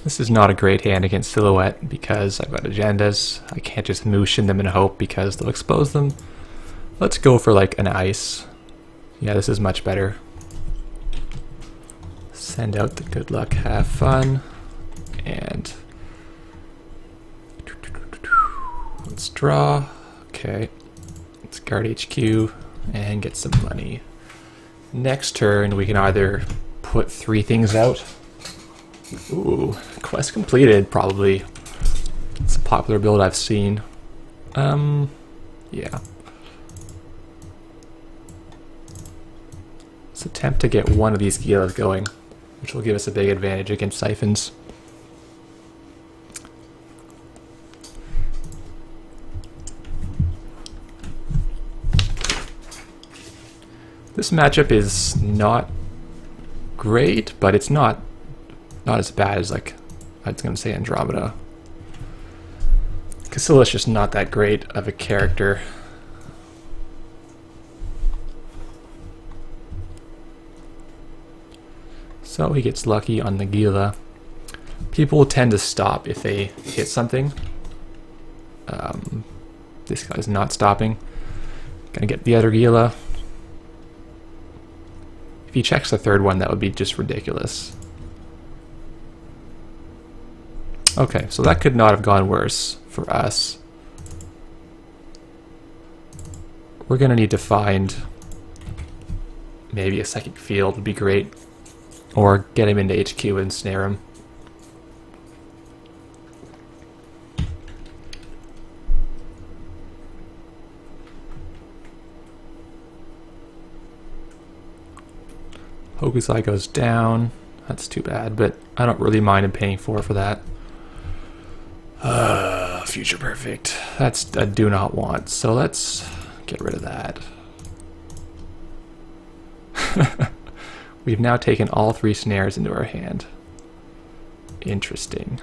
This is not a great hand against Silhouette because I've got agendas. I can't just motion them and hope because they'll expose them. Let's go for like an ice. Yeah, this is much better. Send out the good luck, have fun, and let's draw. Okay, let's guard HQ and get some money. Next turn, we can either put 3 things out. Ooh, quest completed, probably. It's a popular build I've seen. Yeah. Let's attempt to get one of these Gilas going, which will give us a big advantage against Siphons. This matchup is not great, but it's not as bad as, like, I was going to say Andromeda. Cassilla's just not that great of a character. So he gets lucky on the Gila. People tend to stop if they hit something. This guy's not stopping. Gonna get the other Gila. If he checks the third one, that would be just ridiculous. Okay, so that could not have gone worse for us. We're gonna need to find maybe a psychic field would be great. Or get him into HQ and snare him. Hokusai goes down. That's too bad, but I don't really mind him paying for that. Future Perfect. That's a do not want, so let's get rid of that. We've now taken all 3 snares into our hand. Interesting.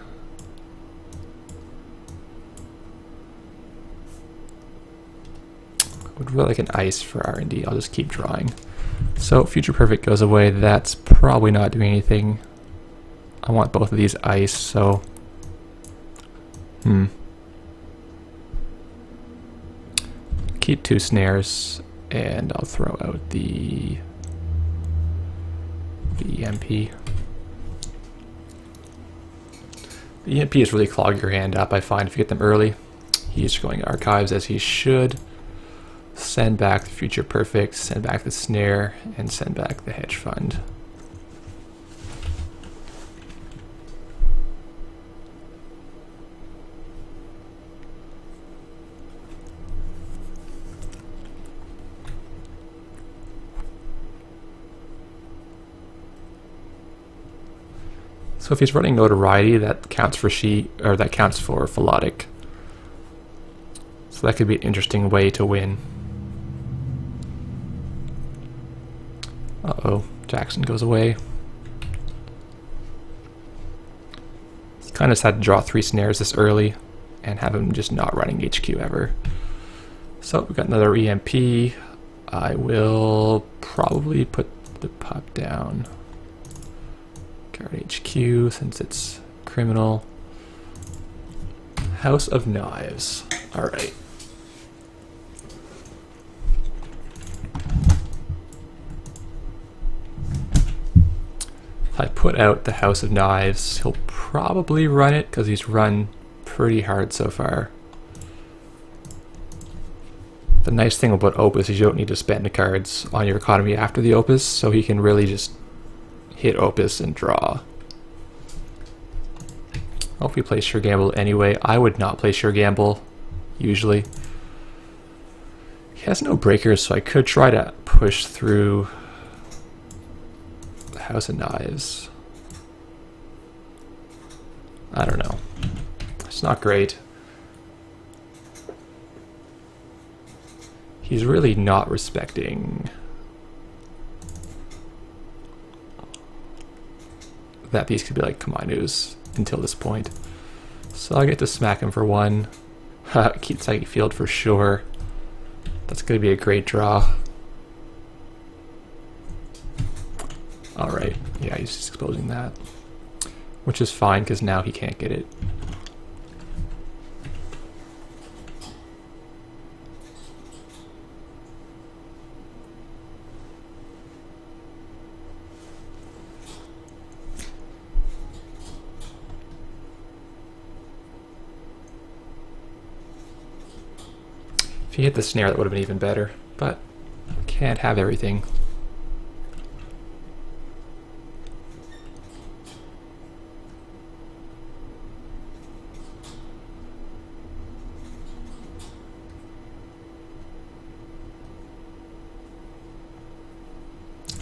I would really like an ice for R&D. I'll just keep drawing. So Future Perfect goes away. That's probably not doing anything. I want both of these ice, so... Keep 2 snares, and I'll throw out the EMP. The EMP is really clog your hand up, I find, if you get them early. He's going archives as he should. Send back the Future Perfect, send back the snare, and send back the hedge fund. So if he's running Notoriety, that counts for Philotic. So that could be an interesting way to win. Uh-oh, Jackson goes away. He kind of just had to draw 3 snares this early and have him just not running HQ ever. So we've got another EMP. I will probably put the pup down. Guard HQ since it's criminal. House of Knives. Alright. If I put out the House of Knives, he'll probably run it because he's run pretty hard so far. The nice thing about Opus is you don't need to spend the cards on your economy after the Opus, so he can really just hit Opus and draw. Hope he plays Sure Gamble anyway. I would not play Sure Gamble, usually. He has no breakers, so I could try to push through the House of Knives. I don't know. It's not great. He's really not respecting that piece could be like Kamanu's until this point. So I get to smack him for 1. Keep Psychic Field for sure. That's going to be a great draw. Alright, yeah, he's just exposing that. which is fine because now he can't get it. If he hit the snare, that would have been even better, but can't have everything.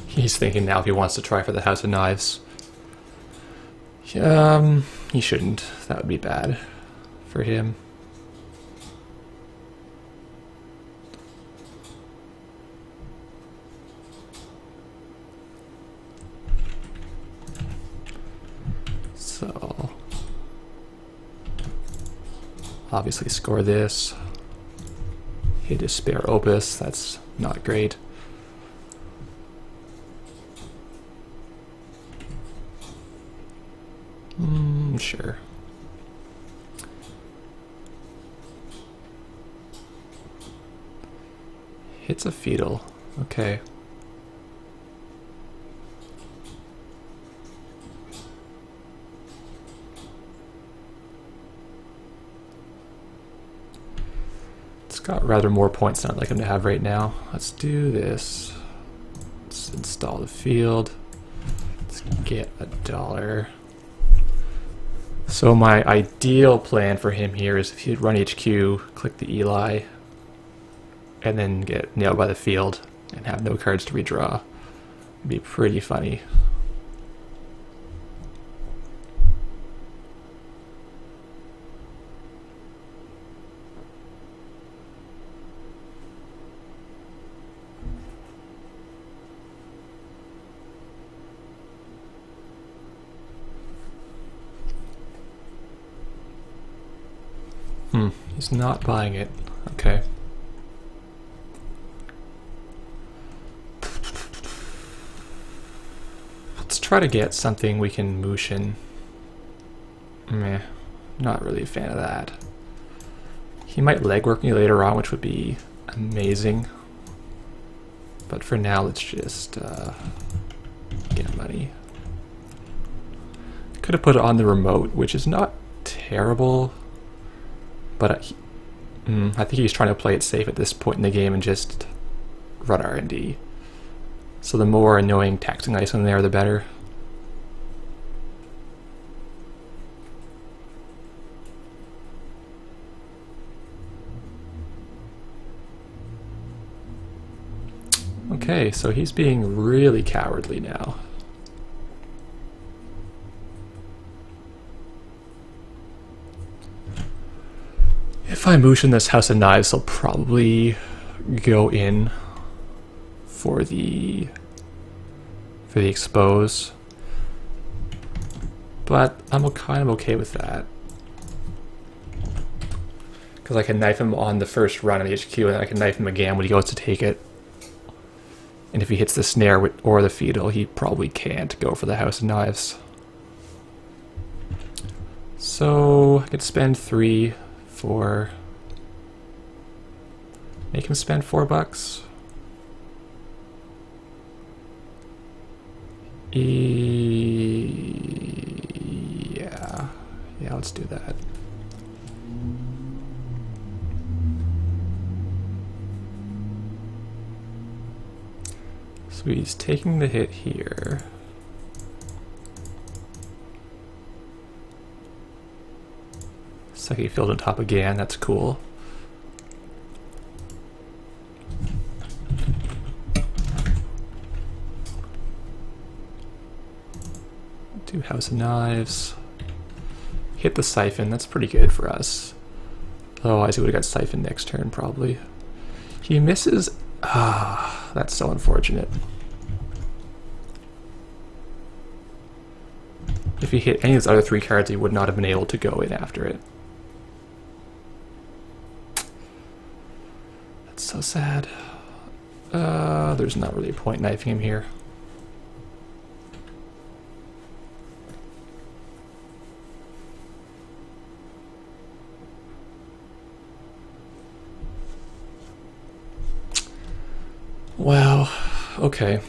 He's thinking now if he wants to try for the House of Knives. He shouldn't. That would be bad for him. So, obviously score this. Hit his spare Opus, that's not great. Sure. Hits a fetal, okay. It's got rather more points than I'd like him to have right now. Let's do this. Let's install the field. Let's get $1. So my ideal plan for him here is if he'd run HQ, click the Eli, and then get nailed by the field and have no cards to redraw. It'd be pretty funny. He's not buying it. Okay. Let's try to get something we can moosh in. Meh. Not really a fan of that. He might legwork me later on, which would be amazing. But for now, let's just get money. Could have put it on the remote, which is not terrible. But I think he's trying to play it safe at this point in the game and just run R&D. So the more annoying taxing ice in there, the better. Okay, so he's being really cowardly now. If I moosh in this House of Knives, he'll probably go in for the expose. But I'm kind of okay with that. Because I can knife him on the first run at HQ, and then I can knife him again when he goes to take it. And if he hits the snare or the fetal, he probably can't go for the House of Knives. So I could spend 3, 4. Make him spend $4. Yeah, let's do that. So he's taking the hit here. Second field on top again, that's cool. Do House of Knives. Hit the Siphon, that's pretty good for us. Otherwise he would have got Siphon next turn probably. He misses. That's so unfortunate. If he hit any of his other 3 cards, he would not have been able to go in after it. That's so sad. There's not really a point knifing him here. Wow. Okay.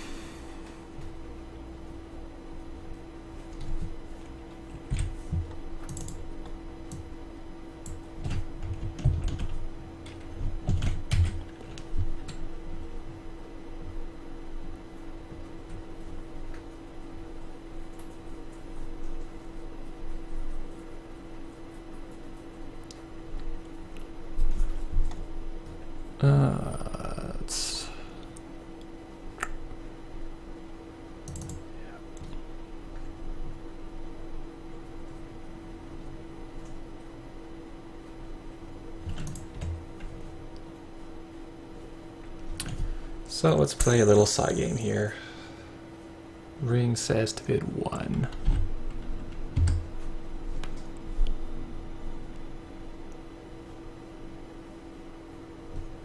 Let's... So let's play a little side game here. Ring says to bid 1.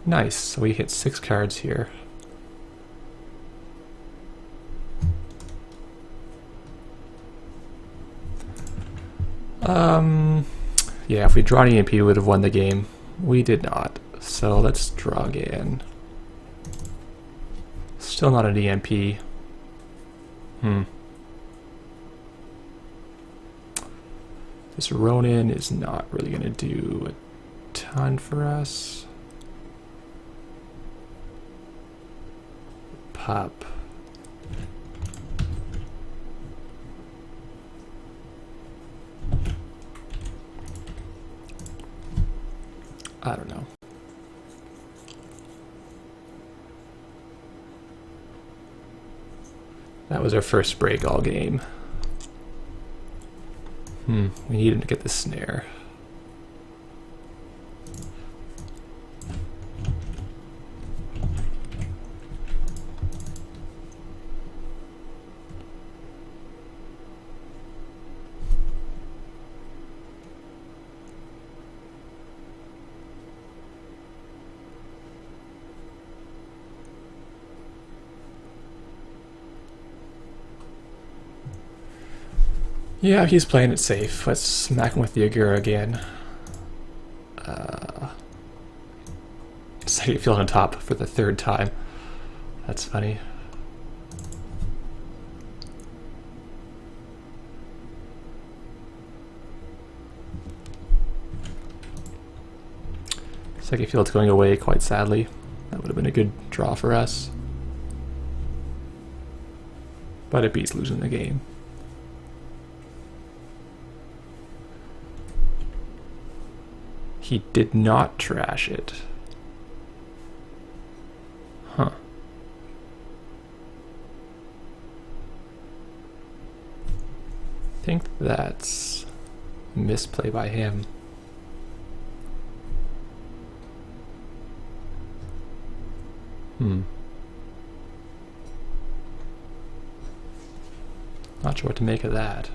Nice, so we hit 6 cards here. Yeah, if we draw an EMP, we would have won the game. We did not, so let's draw again. Still not an EMP. This Ronin is not really going to do a ton for us. Pop. I don't know. That was our first break all game. We needed to get the snare. Yeah, he's playing it safe. Let's smack him with the Agura again. So you feel on top for the 3rd time. That's funny. Second field's going away quite sadly. That would have been a good draw for us. But it beats losing the game. He did not trash it. Huh. I think that's a misplay by him. Not sure what to make of that.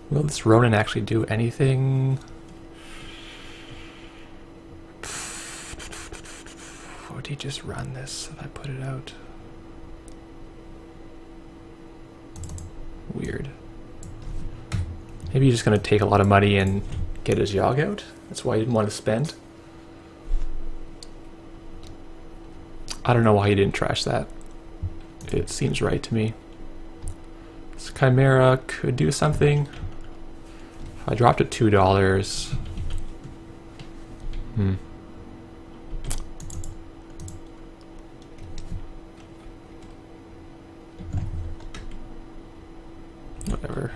Will this Ronin actually do anything? Would he just run this if I put it out? Weird. Maybe he's just going to take a lot of money and get his Yogg out? That's why he didn't want to spend? I don't know why he didn't trash that. It seems right to me. This Chimera could do something. I dropped it $2. Whatever.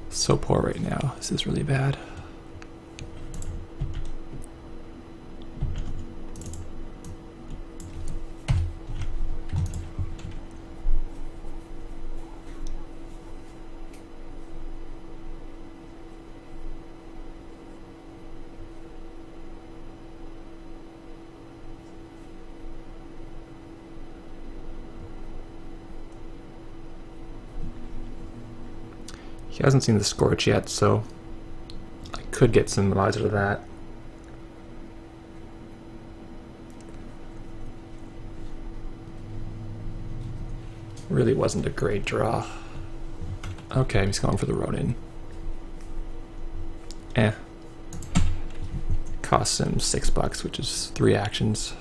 So poor right now. This is really bad. He hasn't seen the Scorch yet, so I could get some odds out of that. Really wasn't a great draw. Okay, he's going for the Ronin. Costs him $6, which is 3 actions.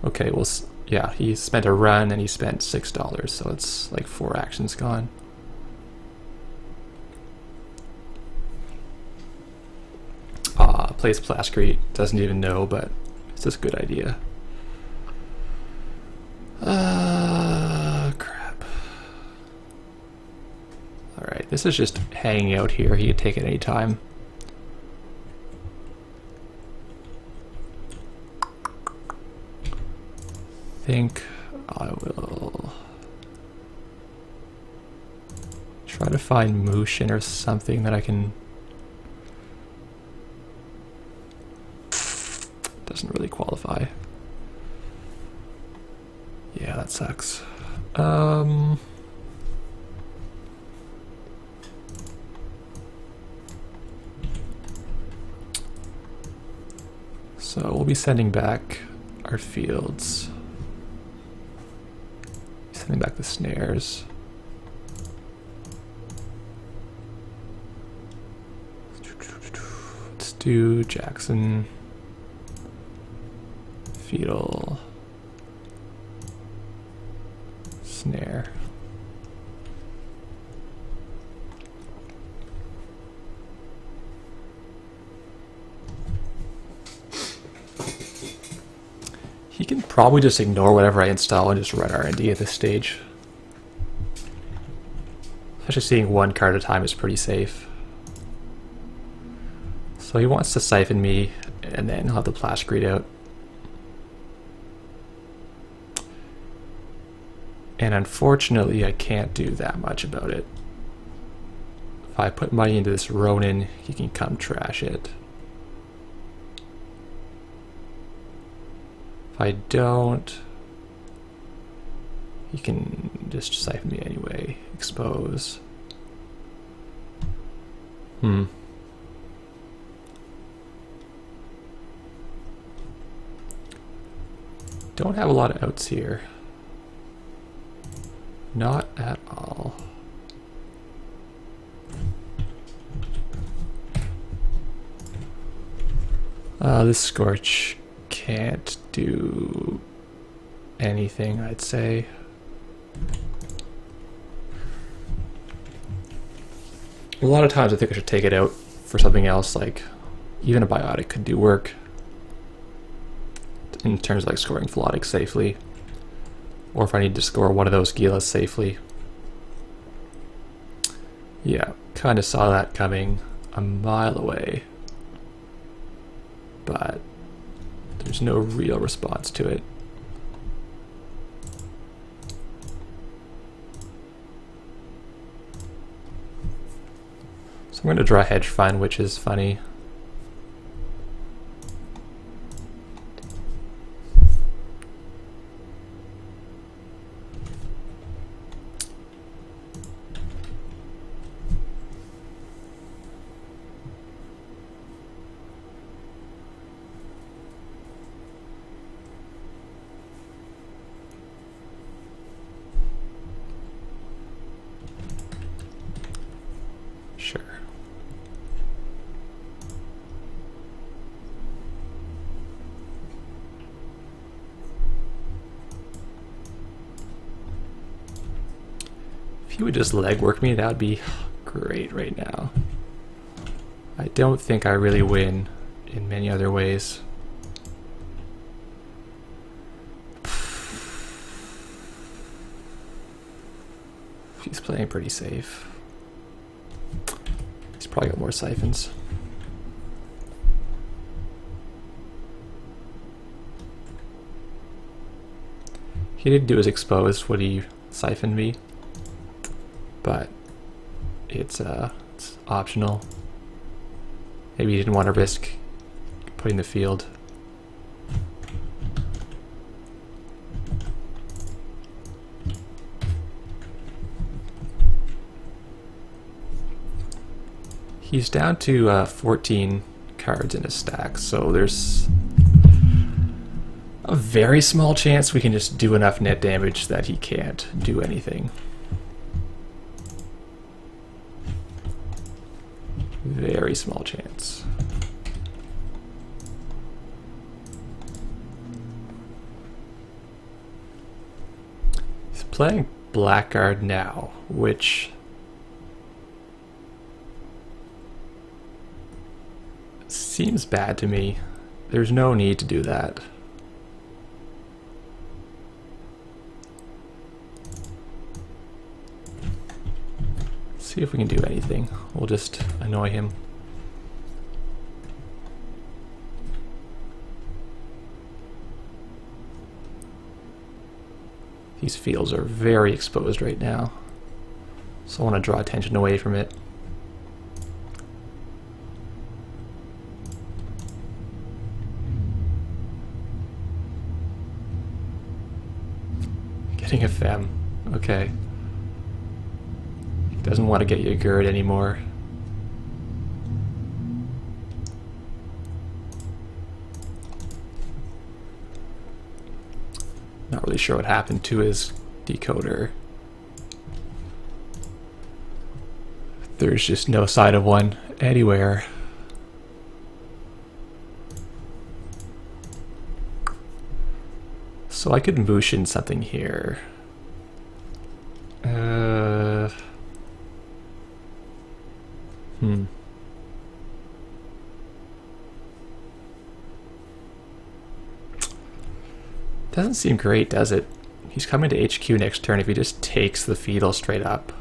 Okay, well, yeah, he spent a run and he spent $6, so it's like 4 actions gone. Plays Plascrete, doesn't even know, but it's just a good idea. Crap. Alright, this is just hanging out here. He can take it anytime. I think I will try to find Mushin or something that I can... Doesn't really qualify. Yeah, that sucks. So we'll be sending back our fields. Sending back the snares. Let's do Jackson, Fiedel, snare. He can probably just ignore whatever I install and just run R&D at this stage. Especially seeing one card at a time is pretty safe. So he wants to siphon me, and then he'll have the Plascrete out. And unfortunately, I can't do that much about it. If I put money into this Ronin, he can come trash it. If I don't, he can just siphon me anyway. Expose. Don't have a lot of outs here. Not at all. This Scorch can't do anything, I'd say. A lot of times I think I should take it out for something else, like even a Biotic could do work in terms of like scoring Philotic safely, or if I need to score one of those Gilas safely. Yeah, kind of saw that coming a mile away, but there's no real response to it. So I'm going to draw Hedge Fund, which is funny. Sure. If you would just legwork me, that would be great right now. I don't think I really win in many other ways. playing pretty safe. He's probably got more siphons. He didn't do his exposed when he siphoned me, but it's optional. Maybe he didn't want to risk putting the field. He's down to 14 cards in his stack, so there's a very small chance we can just do enough net damage that he can't do anything. Very small chance. He's playing Blackguard now, which seems bad to me. There's no need to do that. See if we can do anything. We'll just annoy him. These fields are very exposed right now, so I want to draw attention away from it. Getting a fem. Okay. Doesn't want to get you a gird anymore. Not really sure what happened to his decoder. There's just no sign of one anywhere. So I could motion something here. Doesn't seem great, does it? He's coming to HQ next turn if he just takes the fetal straight up.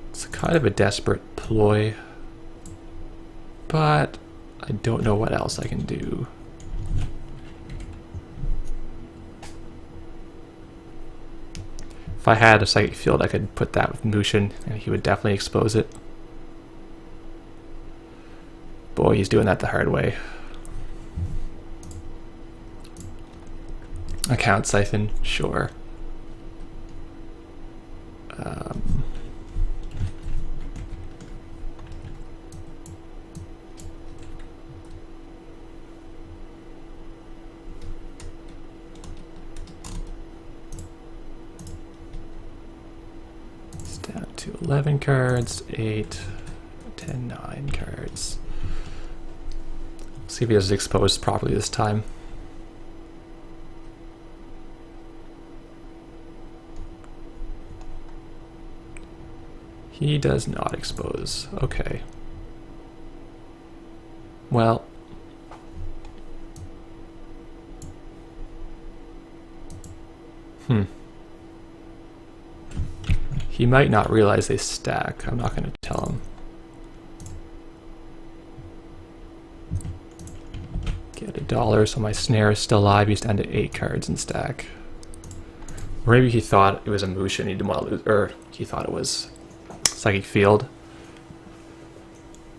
It's kind of a desperate ploy, but I don't know what else I can do. If I had a psychic field, I could put that with Mushin, and he would definitely expose it. Boy, he's doing that the hard way. Account siphon, sure. It's down to 11 cards, 8, 10, 9 cards. See if he has it exposed properly this time. He does not expose. Okay. Well. He might not realize they stack. I'm not going to tell him. Get $1 so my snare is still alive. He's down to 8 cards in stack. Or maybe he thought it was a moosh and he didn't want to lose, or he thought it was Psychic Field.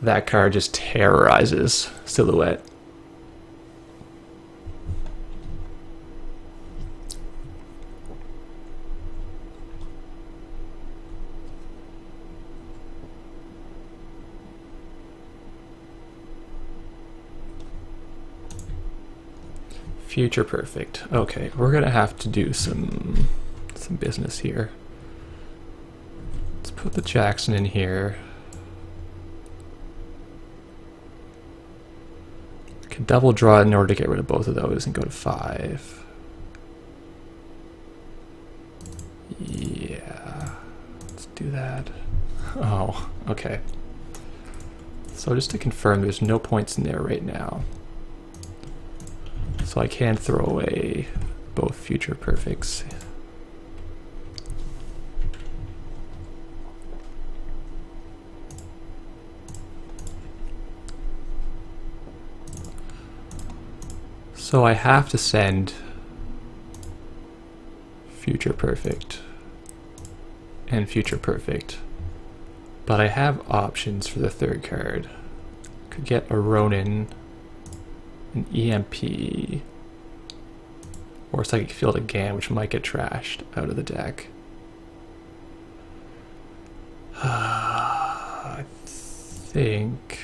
That card just terrorizes Silhouette. Future Perfect. Okay, we're gonna have to do some business here. Let's put the Jackson in here. I can double draw in order to get rid of both of those and go to 5. Yeah, let's do that. Oh, okay. So just to confirm, there's no points in there right now. So I can throw away both Future Perfects. So I have to send Future Perfect and Future Perfect, but I have options for the third card. Could get a Ronin, an EMP, or Psychic Field again, which might get trashed out of the deck. I think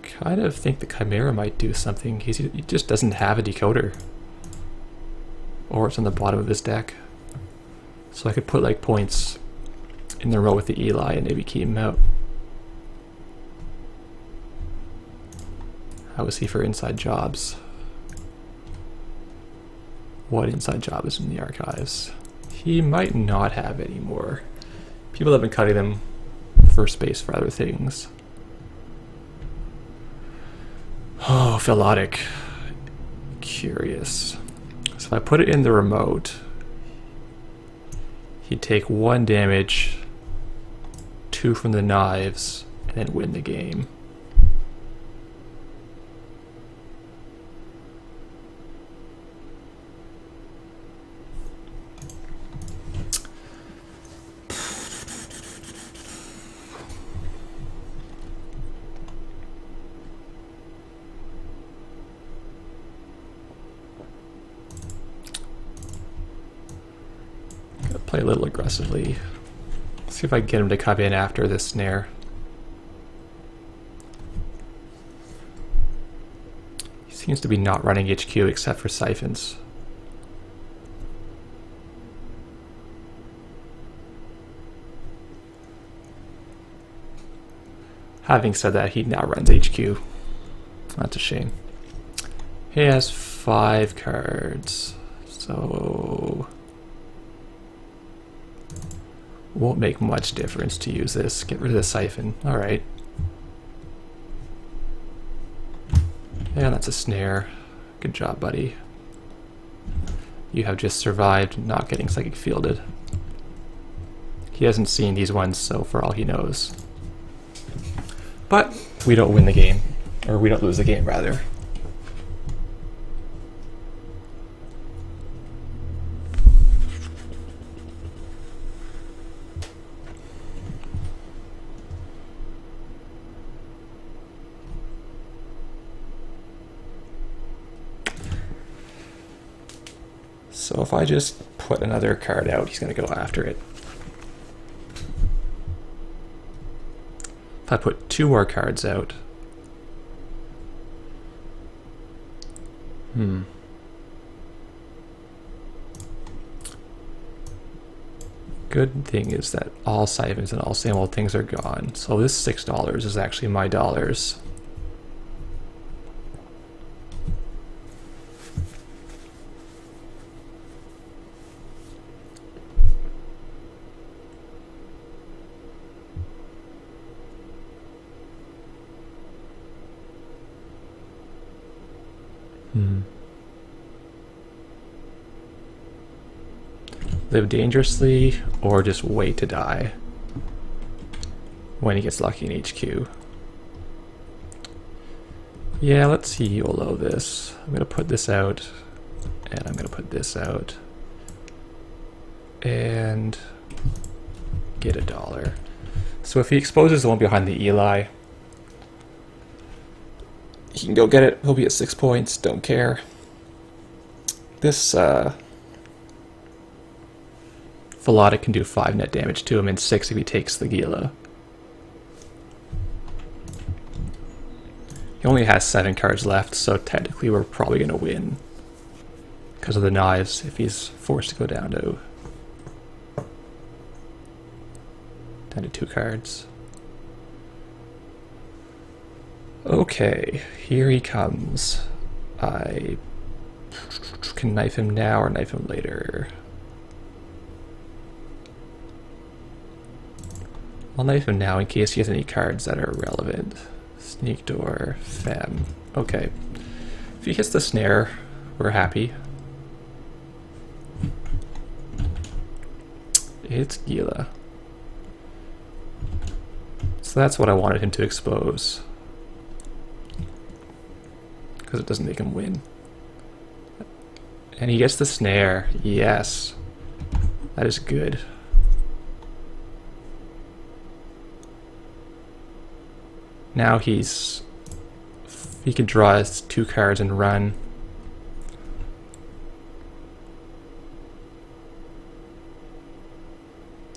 kind of think the Chimera might do something. He just doesn't have a decoder, or it's on the bottom of his deck. So I could put like points in the row with the Eli and maybe keep him out. How is he for inside jobs? What inside job is in the archives? He might not have any more. People have been cutting them for space for other things. Oh, Philotic. Curious. So if I put it in the remote, he'd take 1 damage, 2 from the knives, and then win the game. Play a little aggressively. See if I can get him to come in after this snare. He seems to be not running HQ except for siphons. Having said that, he now runs HQ. That's a shame. He has 5 cards, so won't make much difference to use this. Get rid of the siphon. Alright. Yeah, that's a snare. Good job, buddy. You have just survived not getting psychic fielded. He hasn't seen these ones, so for all he knows. But we don't win the game. Or we don't lose the game, rather. So if I just put another card out, he's going to go after it. If I put 2 more cards out, good thing is that all siphons and all same old things are gone. So this $6 is actually my dollars. Live dangerously, or just wait to die when he gets lucky in HQ. Yeah, let's see YOLO this. I'm gonna put this out, and I'm gonna put this out, and get $1. So if he exposes the one behind the Eli, he can go get it. He'll be at 6 points, don't care. This Philotic can do 5 net damage to him and 6 if he takes the Gila. He only has 7 cards left, so technically we're probably going to win because of the knives if he's forced to go down to 2 cards. Okay, here he comes. I can knife him now or knife him later. I'll knife him now in case he has any cards that are relevant. Sneak door, fem. Okay. If he hits the snare, we're happy. It's Gila. So that's what I wanted him to expose. Because it doesn't make him win. And he gets the snare. Yes. That is good. Now he can draw his 2 cards and run.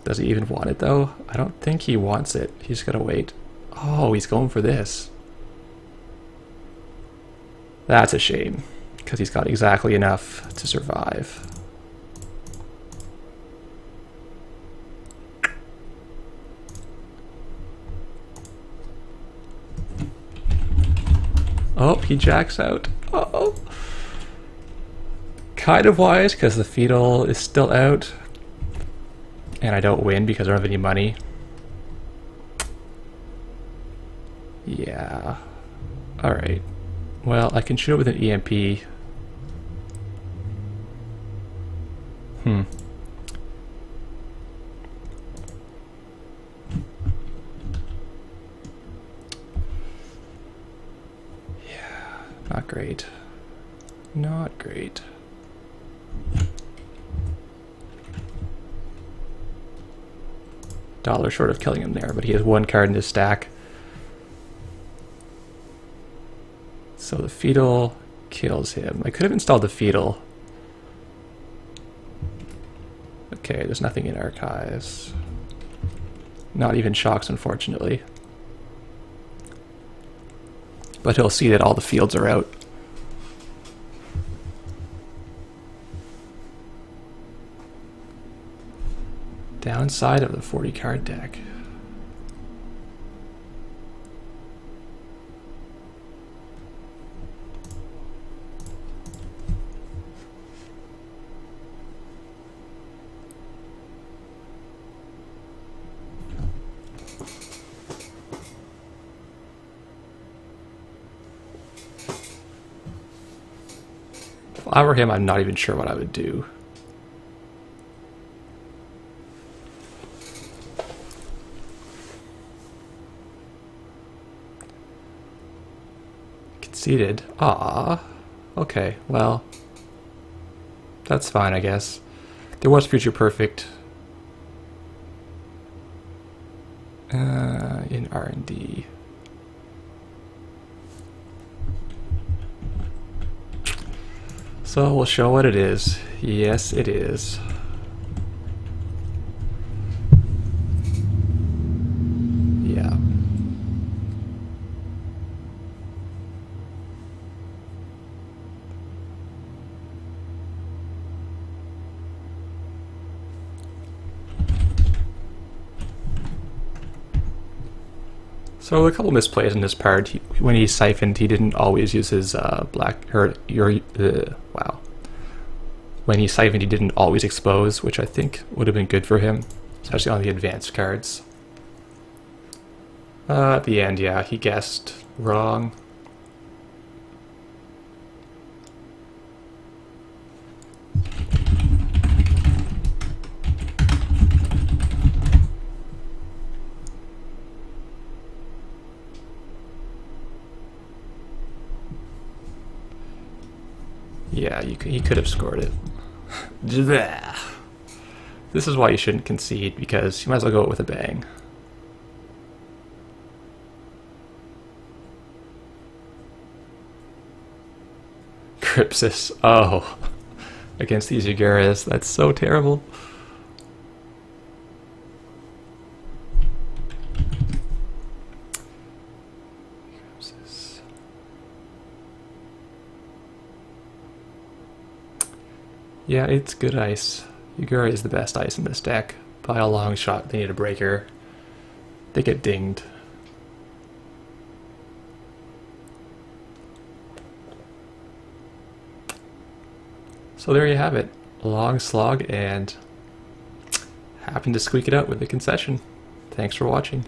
Does he even want it though? I don't think he wants it. He's gotta wait. Oh, he's going for this. That's a shame, because he's got exactly enough to survive. Oh, he jacks out. Uh-oh. Kind of wise, because the fetal is still out. And I don't win because I don't have any money. Yeah. Alright. Well, I can shoot it with an EMP. Yeah, not great. Not great. $1 short of killing him there, but he has 1 card in his stack. So the fetal kills him. I could have installed the fetal. Okay, there's nothing in archives. Not even shocks, unfortunately. But he'll see that all the fields are out. Downside of the 40 card deck. If I were him, I'm not even sure what I would do. Conceded. Ah. Okay, well. That's fine, I guess. There was Future Perfect. In R&D. So we'll show what it is. Yes, it is. Yeah. So a couple misplays in this part. When he siphoned, he didn't always use his wow. When he siphoned, he didn't always expose, which I think would have been good for him, especially on the advanced cards. At the end, yeah, he guessed wrong. Yeah, he could have scored it. This is why you shouldn't concede, because you might as well go with a bang. Crypsis. Oh. Against these Ugaras. That's so terrible. Yeah, it's good ice. Yugura is the best ice in this deck. By a long shot, they need a breaker. They get dinged. So there you have it. A long slog, and happened to squeak it out with the concession. Thanks for watching.